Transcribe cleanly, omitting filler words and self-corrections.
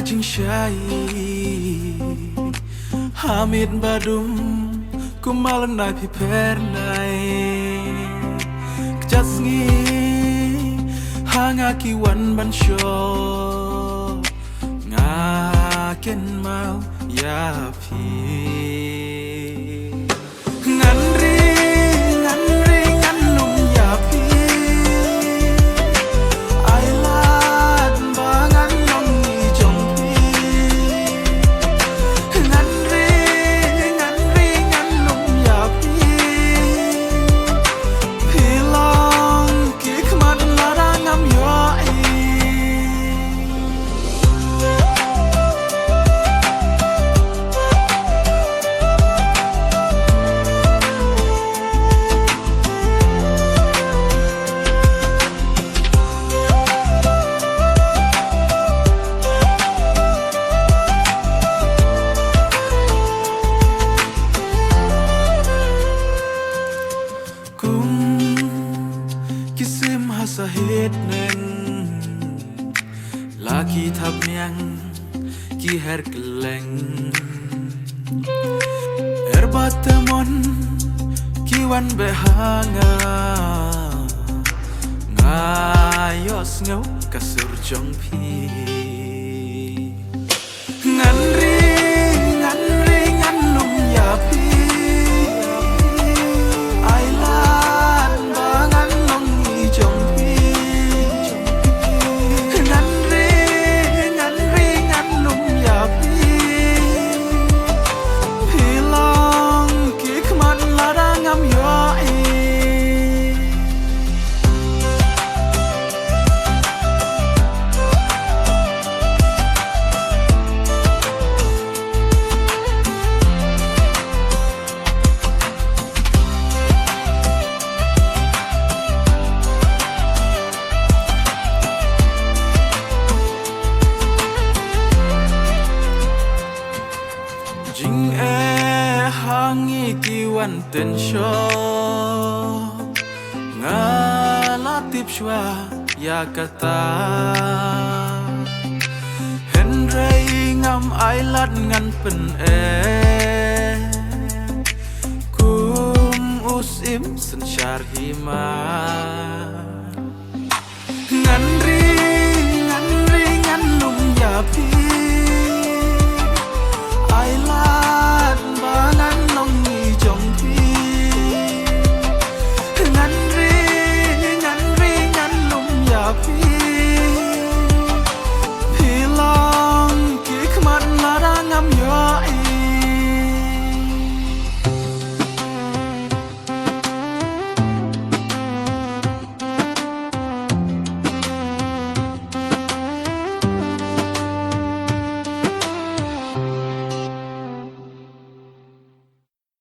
chinh shay Hamid badum kumalan nai piper nai Just ngi hanga kiwan ban sho nga ken mau ya pi ngan ri ngan lum ya pi ai lad ba ngan long ni jong pi ngan ri ngan lum ya pi pi long ki khmat la ra ngam yo ai sahid neng laki thap nyang ki her keleng erbatemon ki wan behanga ngayos ngau kasur jong pi ngan ri ngan lum ya pi ai lan ba ngan long ni jong Jing hangi kiwan ten sho ngalatip shwa ya kata Henry ngam ailat ngan pen kum usim sensyar hima